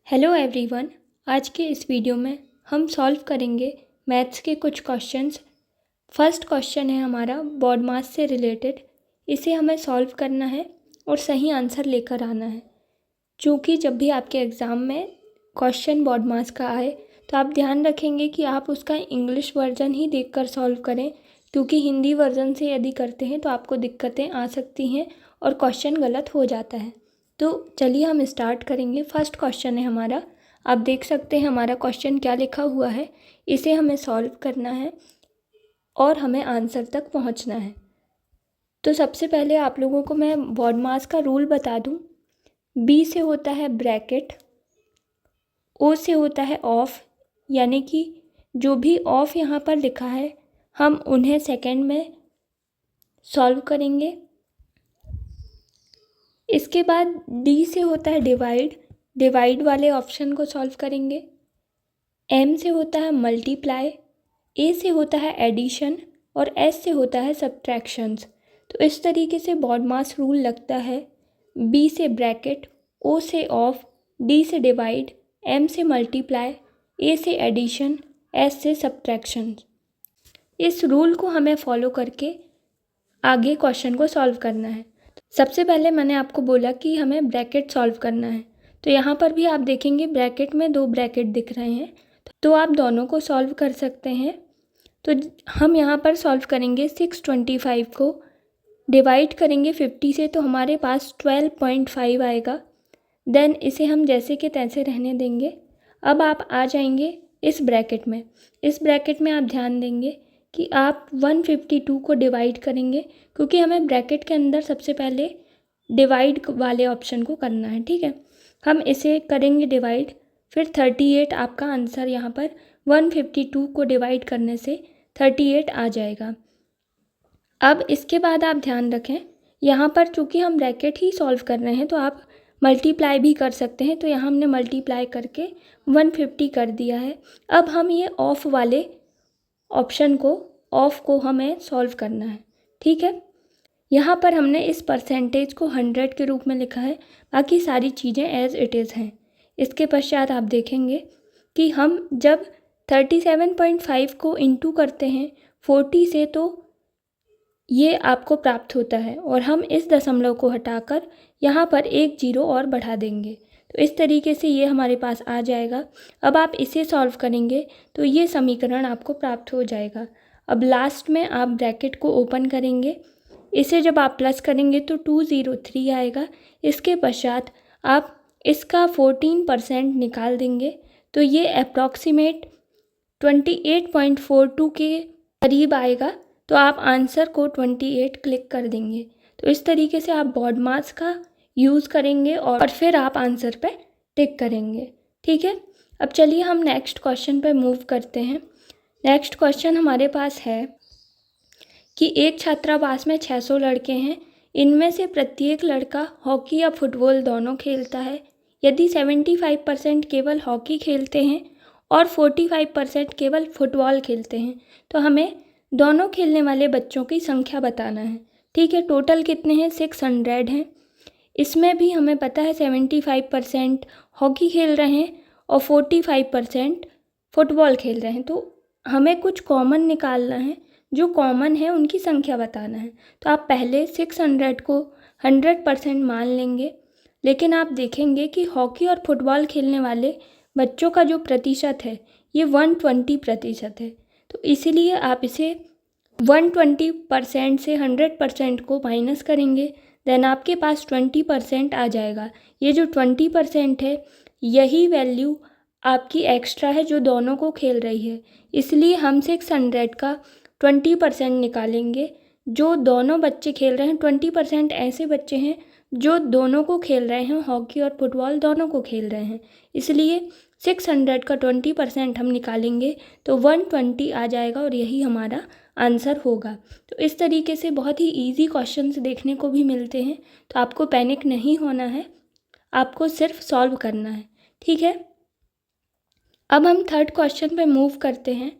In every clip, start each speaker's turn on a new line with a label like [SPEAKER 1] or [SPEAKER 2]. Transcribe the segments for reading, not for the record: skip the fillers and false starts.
[SPEAKER 1] Hello everyone. आज के इस वीडियो में हम सॉल्व करेंगे मैथ्स के कुछ क्वेश्चंस। फर्स्ट क्वेश्चन है हमारा बॉड मास से रिलेटेड। इसे हमें सॉल्व करना है और सही आंसर लेकर आना है। चूँकि जब भी आपके एग्ज़ाम में क्वेश्चन बॉड मास का आए तो आप ध्यान रखेंगे कि आप उसका इंग्लिश वर्जन ही देखकर सॉल्व करें, क्योंकि हिंदी वर्जन से यदि करते हैं तो आपको दिक्कतें आ सकती हैं और क्वेश्चन गलत हो जाता है। तो चलिए हम स्टार्ट करेंगे। फर्स्ट क्वेश्चन है हमारा, आप देख सकते हैं हमारा क्वेश्चन क्या लिखा हुआ है। इसे हमें सॉल्व करना है और हमें आंसर तक पहुंचना है। तो सबसे पहले आप लोगों को मैं बॉड मास का रूल बता दूं। बी से होता है ब्रैकेट, ओ से होता है ऑफ, यानी कि जो भी ऑफ यहाँ पर लिखा है हम उन्हें सेकंड में सॉल्व करेंगे। इसके बाद डी से होता है डिवाइड, डिवाइड वाले ऑप्शन को सॉल्व करेंगे। एम से होता है मल्टीप्लाई, ए से होता है एडिशन और एस से होता है सब्ट्रैक्शंस। तो इस तरीके से बॉड मास रूल लगता है। बी से ब्रैकेट, ओ से ऑफ, डी से डिवाइड, एम से मल्टीप्लाई, ए से एडिशन, एस से सब्ट्रैक्शंस। इस रूल को हमें फॉलो करके आगे क्वेश्चन को सॉल्व करना है। सबसे पहले मैंने आपको बोला कि हमें ब्रैकेट सॉल्व करना है, तो यहाँ पर भी आप देखेंगे ब्रैकेट में दो ब्रैकेट दिख रहे हैं, तो आप दोनों को सॉल्व कर सकते हैं। तो हम यहाँ पर सॉल्व करेंगे 625 को डिवाइड करेंगे 50 से, तो हमारे पास 12.5 आएगा। देन इसे हम जैसे के तैसे रहने देंगे। अब आप आ जाएंगे इस ब्रैकेट में। इस ब्रैकेट में आप ध्यान देंगे कि आप 152 को डिवाइड करेंगे, क्योंकि हमें ब्रैकेट के अंदर सबसे पहले डिवाइड वाले ऑप्शन को करना है। ठीक है, हम इसे करेंगे डिवाइड, फिर 38 आपका आंसर यहाँ पर 152 को डिवाइड करने से 38 आ जाएगा। अब इसके बाद आप ध्यान रखें, यहाँ पर चूँकि हम ब्रैकेट ही सॉल्व कर रहे हैं तो आप मल्टीप्लाई भी कर सकते हैं। तो यहाँ हमने मल्टीप्लाई करके 150 कर दिया है। अब हम ये ऑफ वाले ऑप्शन को, ऑफ को हमें सॉल्व करना है। ठीक है, यहाँ पर हमने इस परसेंटेज को 100 के रूप में लिखा है, बाकी सारी चीज़ें एज इट इज़ हैं। इसके पश्चात आप देखेंगे कि हम जब 37.5 को इंटू करते हैं 40 से तो ये आपको प्राप्त होता है, और हम इस दशमलव को हटाकर यहाँ पर एक जीरो और बढ़ा देंगे। तो इस तरीके से ये हमारे पास आ जाएगा। अब आप इसे सॉल्व करेंगे तो ये समीकरण आपको प्राप्त हो जाएगा। अब लास्ट में आप ब्रैकेट को ओपन करेंगे, इसे जब आप प्लस करेंगे तो 203 आएगा। इसके पश्चात आप इसका 14% निकाल देंगे, तो ये अप्रॉक्सीमेट 28.42 के करीब आएगा। तो आप आंसर को 28 क्लिक कर देंगे। तो इस तरीके से आप बॉड मास का यूज़ करेंगे और फिर आप आंसर पे टिक करेंगे। ठीक है, अब चलिए हम नेक्स्ट क्वेश्चन पे मूव करते हैं। नेक्स्ट क्वेश्चन हमारे पास है कि एक छात्रावास में 600 लड़के हैं, इनमें से प्रत्येक लड़का हॉकी या फुटबॉल दोनों खेलता है। यदि 75% केवल हॉकी खेलते हैं और 45% केवल फुटबॉल खेलते हैं, तो हमें दोनों खेलने वाले बच्चों की संख्या बताना है। ठीक है, टोटल कितने हैं? 600 हैं। इसमें भी हमें पता है 75% हॉकी खेल रहे हैं और 45% फुटबॉल खेल रहे हैं। तो हमें कुछ कॉमन निकालना है, जो कॉमन है उनकी संख्या बताना है। तो आप पहले 600 को 100% मान लेंगे, लेकिन आप देखेंगे कि हॉकी और फुटबॉल खेलने वाले बच्चों का जो प्रतिशत है ये 120% है। तो इसीलिए आप इसे 120% से 100% को माइनस करेंगे, देन आपके पास 20% आ जाएगा। ये जो 20% है यही वैल्यू आपकी एक्स्ट्रा है जो दोनों को खेल रही है। इसलिए हम 600 का 20% निकालेंगे। जो दोनों बच्चे खेल रहे हैं 20% ऐसे बच्चे हैं जो दोनों को खेल रहे हैं, हॉकी और फुटबॉल दोनों को खेल रहे हैं। इसलिए 600 का 20% हम निकालेंगे तो 120 आ जाएगा और यही हमारा आंसर होगा। तो इस तरीके से बहुत ही इजी क्वेश्चंस देखने को भी मिलते हैं, तो आपको पैनिक नहीं होना है, आपको सिर्फ सॉल्व करना है। ठीक है, अब हम थर्ड क्वेश्चन पे मूव करते हैं।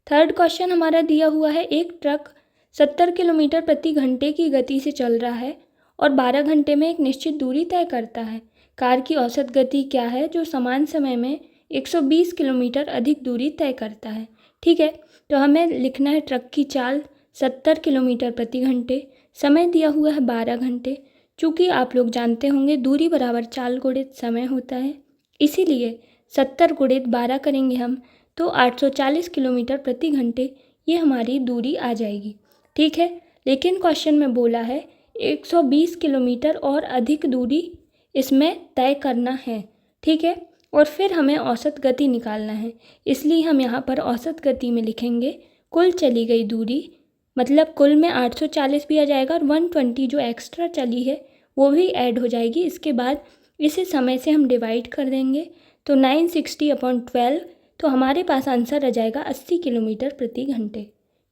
[SPEAKER 1] थर्ड क्वेश्चन हमारा दिया हुआ है, एक ट्रक 70 किलोमीटर प्रति घंटे की गति से चल रहा है और 12 घंटे में एक निश्चित दूरी तय करता है। कार की औसत गति क्या है जो समान समय में 120 किलोमीटर अधिक दूरी तय करता है। ठीक है, तो हमें लिखना है ट्रक की चाल 70 किलोमीटर प्रति घंटे, समय दिया हुआ है 12 घंटे। चूँकि आप लोग जानते होंगे दूरी बराबर चाल गुणित समय होता है, इसीलिए 70 गुणित 12 करेंगे हम तो 840 किलोमीटर प्रति घंटे ये हमारी दूरी आ जाएगी। ठीक है, लेकिन क्वेश्चन में बोला है 120 किलोमीटर और अधिक दूरी इसमें तय करना है। ठीक है, और फिर हमें औसत गति निकालना है, इसलिए हम यहाँ पर औसत गति में लिखेंगे कुल चली गई दूरी, मतलब कुल में 840 भी आ जाएगा और 120 जो एक्स्ट्रा चली है वो भी ऐड हो जाएगी। इसके बाद इसे समय से हम डिवाइड कर देंगे तो 960/12, तो हमारे पास आंसर आ जाएगा 80 किलोमीटर प्रति घंटे।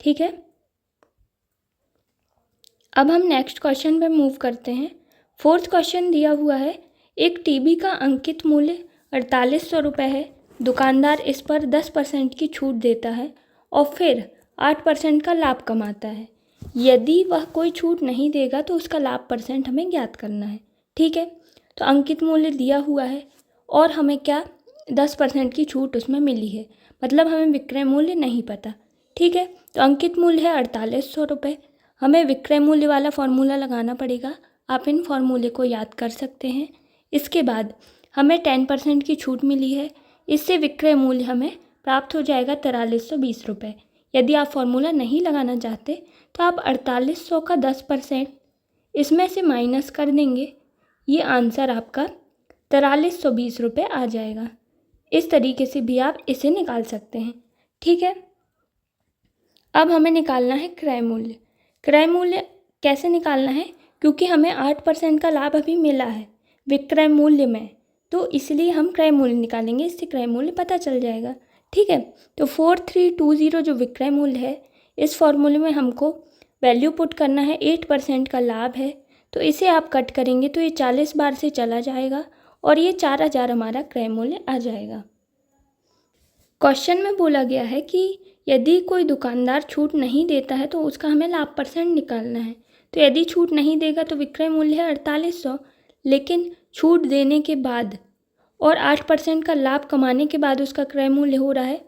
[SPEAKER 1] ठीक है, अब हम नेक्स्ट क्वेश्चन पे मूव करते हैं। फोर्थ क्वेश्चन दिया हुआ है, एक टीवी का अंकित मूल्य 4800 रुपये है, दुकानदार इस पर 10% की छूट देता है और फिर 8% का लाभ कमाता है। यदि वह कोई छूट नहीं देगा तो उसका लाभ परसेंट हमें ज्ञात करना है। ठीक है, तो अंकित मूल्य दिया हुआ है और हमें क्या 10% की छूट उसमें मिली है, मतलब हमें विक्रय मूल्य नहीं पता। ठीक है, तो अंकित मूल्य है 4800 रुपये, हमें विक्रय मूल्य वाला फॉर्मूला लगाना पड़ेगा। आप इन फॉर्मूले को याद कर सकते हैं। इसके बाद हमें 10% की छूट मिली है, इससे विक्रय मूल्य हमें प्राप्त हो जाएगा 4320 रुपये। यदि आप फॉर्मूला नहीं लगाना चाहते तो आप 4800 का 10% इसमें से माइनस कर देंगे, ये आंसर आपका 4320 रुपये आ जाएगा। इस तरीके से भी आप इसे निकाल सकते हैं। ठीक है, अब हमें निकालना है क्रय मूल्य। क्रय मूल्य कैसे निकालना है, क्योंकि हमें 8% का लाभ अभी मिला है विक्रय मूल्य में, तो इसलिए हम क्रय मूल्य निकालेंगे, इससे क्रय मूल्य पता चल जाएगा। ठीक है, तो 4320 जो विक्रय मूल्य है, इस फॉर्मूले में हमको वैल्यू पुट करना है। 8% का लाभ है तो इसे आप कट करेंगे तो ये 40 बार से चला जाएगा और ये 4000 हमारा क्रय मूल्य आ जाएगा। क्वेश्चन में बोला गया है कि यदि कोई दुकानदार छूट नहीं देता है तो उसका हमें लाभ परसेंट निकालना है। तो यदि छूट नहीं देगा तो विक्रय मूल्य है 4800, लेकिन छूट देने के बाद और 8% का लाभ कमाने के बाद उसका क्रय मूल्य हो रहा है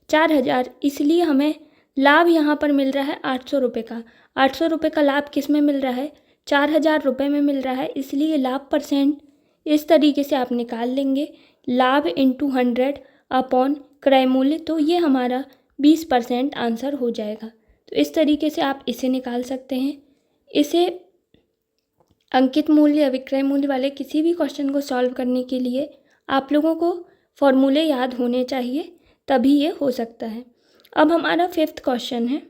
[SPEAKER 1] 4000, इसलिए हमें लाभ यहाँ पर मिल रहा है 800 रुपये का। 800 रुपये का लाभ किस में मिल रहा है, 4000 रुपये में मिल रहा है, इसलिए लाभ परसेंट इस तरीके से आप निकाल लेंगे, लाभ इंटू 100 अपॉन क्रय मूल्य, तो ये हमारा 20% आंसर हो जाएगा। तो इस तरीके से आप इसे निकाल सकते हैं। इसे अंकित मूल्य या विक्रय मूल्य वाले किसी भी क्वेश्चन को सॉल्व करने के लिए आप लोगों को फॉर्मूले याद होने चाहिए, तभी ये हो सकता है। अब हमारा 5th क्वेश्चन है,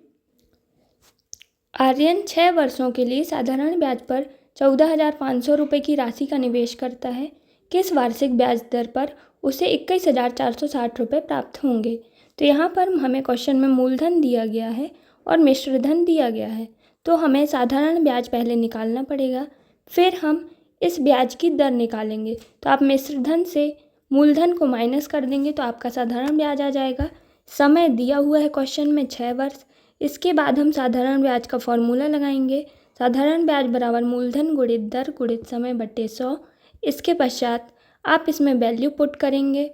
[SPEAKER 1] आर्यन 6 वर्षों के लिए साधारण ब्याज पर 14,500 रुपये की राशि का निवेश करता है। किस वार्षिक ब्याज दर पर उसे 21,460 रुपये प्राप्त होंगे। तो यहाँ पर हमें क्वेश्चन में मूलधन दिया गया है और मिश्रधन दिया गया है, तो हमें साधारण ब्याज पहले निकालना पड़ेगा, फिर हम इस ब्याज की दर निकालेंगे। तो आप मिश्रधन से मूलधन को माइनस कर देंगे तो आपका साधारण ब्याज आ जाएगा। समय दिया हुआ है क्वेश्चन में 6 वर्ष। इसके बाद हम साधारण ब्याज का फॉर्मूला लगाएंगे, साधारण ब्याज बराबर मूलधन गुणित दर गुणित समय बट्टे 100। इसके पश्चात आप इसमें वैल्यू पुट करेंगे।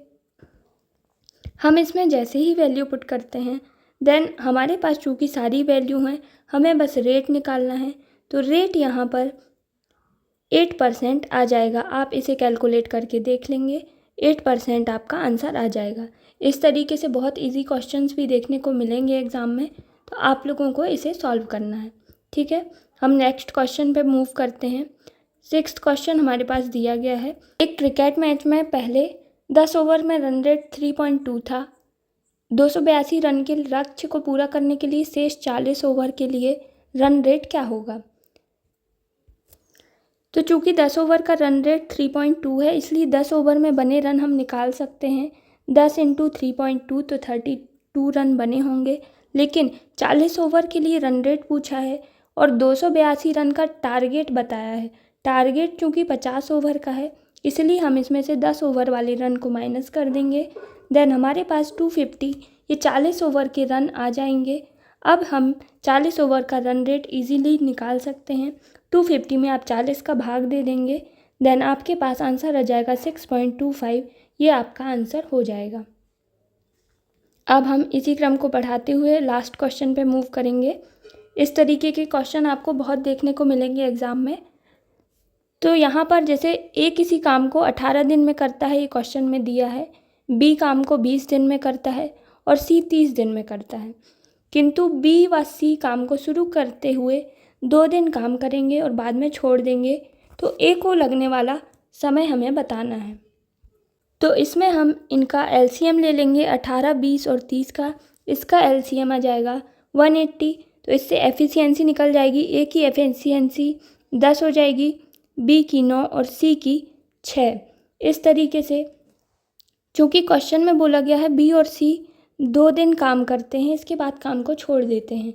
[SPEAKER 1] हम इसमें जैसे ही वैल्यू पुट करते हैं देन हमारे पास चूँकि सारी वैल्यू हैं, हमें बस रेट निकालना है। तो रेट यहाँ पर 8% आ जाएगा। आप इसे कैलकुलेट करके देख लेंगे, 8% आपका आंसर आ जाएगा। इस तरीके से बहुत इजी क्वेश्चंस भी देखने को मिलेंगे एग्ज़ाम में, तो आप लोगों को इसे सॉल्व करना है। ठीक है, हम नेक्स्ट क्वेश्चन पे मूव करते हैं। 6th क्वेश्चन हमारे पास दिया गया है, एक क्रिकेट मैच में पहले 10 ओवर में रन रेट 3.2 था। 282 रन के लक्ष्य को पूरा करने के लिए शेष 40 ओवर के लिए रन रेट क्या होगा। तो चूँकि 10 ओवर का रन रेट 3.2 है, इसलिए 10 ओवर में बने रन हम निकाल सकते हैं। 10 × 3.2 तो 32 रन बने होंगे, लेकिन 40 ओवर के लिए रन रेट पूछा है और 282 रन का टारगेट बताया है। टारगेट चूँकि 50 ओवर का है, इसलिए हम इसमें से 10 ओवर वाले रन को माइनस कर देंगे। देन हमारे पास 250, ये 40 ओवर के रन आ जाएंगे। अब हम 40 ओवर का रन रेट इजीली निकाल सकते हैं। 250 में आप 40 का भाग दे देंगे, देन आपके पास आंसर आ जाएगा 6.25। ये आपका आंसर हो जाएगा। अब हम इसी क्रम को बढ़ाते हुए लास्ट क्वेश्चन पे मूव करेंगे। इस तरीके के क्वेश्चन आपको बहुत देखने को मिलेंगे एग्ज़ाम में। तो यहाँ पर जैसे ए किसी काम को 18 दिन में करता है, ये क्वेश्चन में दिया है, बी काम को 20 दिन में करता है और सी 30 दिन में करता है, किंतु बी व सी काम को शुरू करते हुए 2 दिन काम करेंगे और बाद में छोड़ देंगे, तो ए को लगने वाला समय हमें बताना है। तो इसमें हम इनका एलसीएम ले लेंगे 18, 20 और 30 का। इसका एलसीएम आ जाएगा 180। तो इससे एफिशिएंसी निकल जाएगी। ए की एफिशिएंसी 10 हो जाएगी, बी की 9 और सी की 6। इस तरीके से चूँकि क्वेश्चन में बोला गया है बी और सी 2 दिन काम करते हैं, इसके बाद काम को छोड़ देते हैं,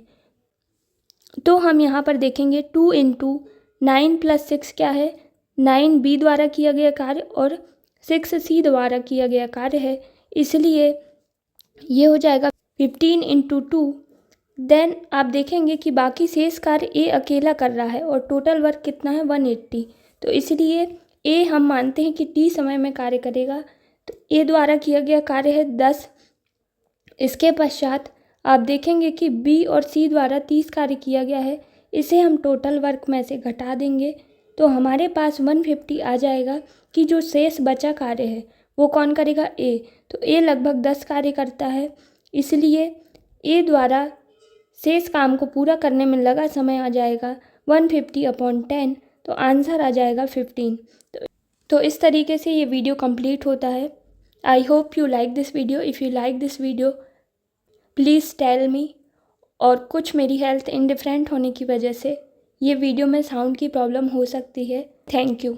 [SPEAKER 1] तो हम यहाँ पर देखेंगे 2 × 9 + 6 क्या है, 9 बी द्वारा किया गया कार्य और 6 सी द्वारा किया गया कार्य है, इसलिए ये हो जाएगा 15 × 2। देन आप देखेंगे कि बाकी शेष कार्य ए अकेला कर रहा है और टोटल वर्क कितना है 180। तो इसलिए ए हम मानते हैं कि टी समय में कार्य करेगा, तो ए द्वारा किया गया कार्य है 10। इसके पश्चात आप देखेंगे कि बी और सी द्वारा 30 कार्य किया गया है, इसे हम टोटल वर्क में से घटा देंगे, तो हमारे पास 150 आ जाएगा कि जो शेष बचा कार्य है वो कौन करेगा, ए। तो ए लगभग 10 कार्य करता है, इसलिए ए द्वारा शेष काम को पूरा करने में लगा समय आ जाएगा 150/10, तो आंसर आ जाएगा 15। तो इस तरीके से ये वीडियो कंप्लीट होता है। I hope you like this video. If you like this video please tell me. और कुछ मेरी हेल्थ इंडिफरेंट होने की वजह से ये वीडियो में साउंड की प्रॉब्लम हो सकती है। Thank you.